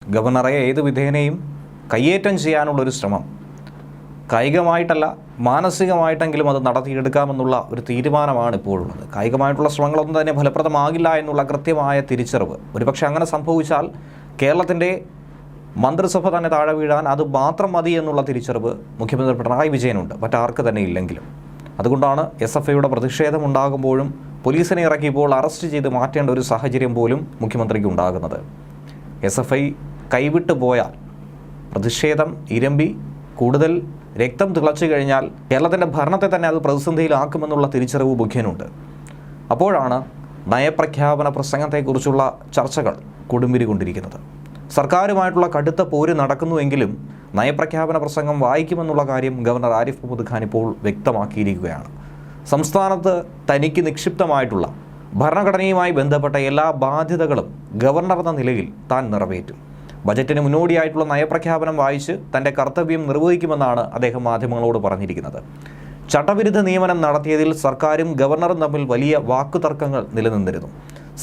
ഗവർണറെ ഏത് വിധേനയും കയ്യേറ്റം ചെയ്യാനുള്ളൊരു ശ്രമം കായികമായിട്ടല്ല മാനസികമായിട്ടെങ്കിലും അത് നടത്തിയെടുക്കാമെന്നുള്ള ഒരു തീരുമാനമാണ് ഇപ്പോഴുള്ളത്. കായികമായിട്ടുള്ള ശ്രമങ്ങളൊന്നും തന്നെ ഫലപ്രദമാകില്ല എന്നുള്ള കൃത്യമായ തിരിച്ചറിവ്. ഒരുപക്ഷെ അങ്ങനെ സംഭവിച്ചാൽ കേരളത്തിൻ്റെ മന്ത്രിസഭ തന്നെ താഴെ വീഴാൻ അത് മാത്രം മതി എന്നുള്ള തിരിച്ചറിവ് മുഖ്യമന്ത്രി പിണറായി വിജയനുണ്ട്, മറ്റാർക്ക് തന്നെ ഇല്ലെങ്കിലും. അതുകൊണ്ടാണ് SFIയുടെ പ്രതിഷേധം ഉണ്ടാകുമ്പോഴും പോലീസിനെ ഇറക്കിയപ്പോൾ അറസ്റ്റ് ചെയ്ത് മാറ്റേണ്ട ഒരു സാഹചര്യം പോലും മുഖ്യമന്ത്രിക്ക് ഉണ്ടാകുന്നത്. SFI കൈവിട്ടു പോയാൽ പ്രതിഷേധം ഇരമ്പി കൂടുതൽ രക്തം തിളച്ചു കഴിഞ്ഞാൽ കേരളത്തിൻ്റെ ഭരണത്തെ തന്നെ അത് പ്രതിസന്ധിയിലാക്കുമെന്നുള്ള തിരിച്ചറിവ് മുഖ്യനുണ്ട്. അപ്പോഴാണ് നയപ്രഖ്യാപന പ്രസംഗത്തെക്കുറിച്ചുള്ള ചർച്ചകൾ കൊടുമ്പിരി കൊണ്ടിരിക്കുന്നത്. സർക്കാരുമായിട്ടുള്ള കടുത്ത പോര് നടക്കുന്നുവെങ്കിലും നയപ്രഖ്യാപന പ്രസംഗം വായിക്കുമെന്നുള്ള കാര്യം ഗവർണർ ആരിഫ് മുഹമ്മദ് ഖാൻ ഇപ്പോൾ വ്യക്തമാക്കിയിരിക്കുകയാണ്. സംസ്ഥാനത്ത് തനിക്ക് നിക്ഷിപ്തമായിട്ടുള്ള ഭരണഘടനയുമായി ബന്ധപ്പെട്ട എല്ലാ ബാധ്യതകളും ഗവർണർ എന്ന നിലയിൽ താൻ നിറവേറ്റും. ബജറ്റിന് മുന്നോടിയായിട്ടുള്ള നയപ്രഖ്യാപനം വായിച്ച് തൻ്റെ കർത്തവ്യം നിർവഹിക്കുമെന്നാണ് അദ്ദേഹം മാധ്യമങ്ങളോട് പറഞ്ഞിരിക്കുന്നത്. ചട്ടവിരുദ്ധ നിയമനം നടത്തിയതിൽ സർക്കാരും ഗവർണറും തമ്മിൽ വലിയ വാക്കുതർക്കങ്ങൾ നിലനിന്നിരുന്നു.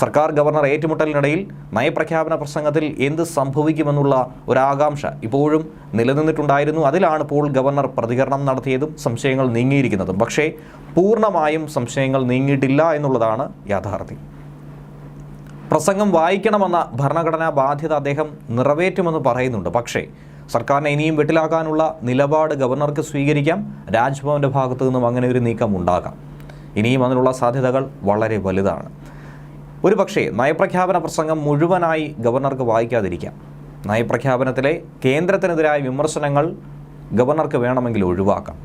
സർക്കാർ ഗവർണർ ഏറ്റുമുട്ടലിനിടയിൽ നയപ്രഖ്യാപന പ്രസംഗത്തിൽ എന്ത് സംഭവിക്കുമെന്നുള്ള ഒരാകാംക്ഷ ഇപ്പോഴും നിലനിന്നിട്ടുണ്ടായിരുന്നു. അതിലാണ് ഇപ്പോൾ ഗവർണർ പ്രതികരണം നടത്തിയതും സംശയങ്ങൾ നീങ്ങിയിരിക്കുന്നതും. പക്ഷേ പൂർണ്ണമായും സംശയങ്ങൾ നീങ്ങിയിട്ടില്ല എന്നുള്ളതാണ് യാഥാർത്ഥ്യം. പ്രസംഗം വായിക്കണമെന്ന ഭരണഘടനാ ബാധ്യത അദ്ദേഹം നിറവേറ്റുമെന്ന് പറയുന്നുണ്ട്. പക്ഷേ സർക്കാരിനെ ഇനിയും വെട്ടിലാക്കാനുള്ള നിലപാട് ഗവർണർക്ക് സ്വീകരിക്കാം. രാജ്ഭവൻ്റെ ഭാഗത്തു നിന്നും അങ്ങനെ ഒരു നീക്കം ഉണ്ടാകാം. ഇനിയും അതിനുള്ള സാധ്യതകൾ വളരെ വലുതാണ്. ഒരു പക്ഷേ നയപ്രഖ്യാപന പ്രസംഗം മുഴുവനായി ഗവർണർക്ക് വായിക്കാതിരിക്കാം. നയപ്രഖ്യാപനത്തിലെ കേന്ദ്രത്തിനെതിരായ വിമർശനങ്ങൾ ഗവർണർക്ക് വേണമെങ്കിൽ ഒഴിവാക്കാം.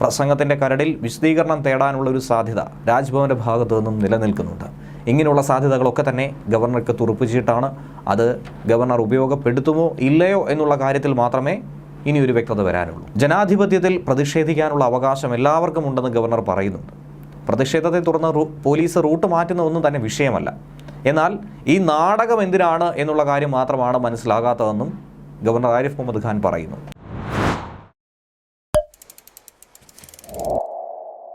പ്രസംഗത്തിൻ്റെ കരടിൽ വിശദീകരണം തേടാനുള്ള ഒരു സാധ്യത രാജ്ഭവൻ്റെ ഭാഗത്തു നിന്നും നിലനിൽക്കുന്നുണ്ട്. ഇങ്ങനെയുള്ള സാധ്യതകളൊക്കെ തന്നെ ഗവർണർക്ക് തുറപ്പിച്ചിട്ടാണ്. അത് ഗവർണർ ഉപയോഗപ്പെടുത്തുമോ ഇല്ലയോ എന്നുള്ള കാര്യത്തിൽ മാത്രമേ ഇനിയൊരു വ്യക്തത വരാനുള്ളൂ. ജനാധിപത്യത്തിൽ പ്രതിഷേധിക്കാനുള്ള അവകാശം എല്ലാവർക്കും ഉണ്ടെന്ന് ഗവർണർ പറയുന്നുണ്ട്. പ്രതിഷേധത്തെ തുടർന്ന് പോലീസ് റൂട്ട് മാറ്റുന്ന ഒന്നും തന്നെ വിഷയമല്ല. എന്നാൽ ഈ നാടകം എന്തിനാണ് എന്നുള്ള കാര്യം മാത്രമാണ് മനസ്സിലാകാത്തതെന്നും ഗവർണർ ആരിഫ് മുഹമ്മദ് ഖാൻ പറയുന്നു.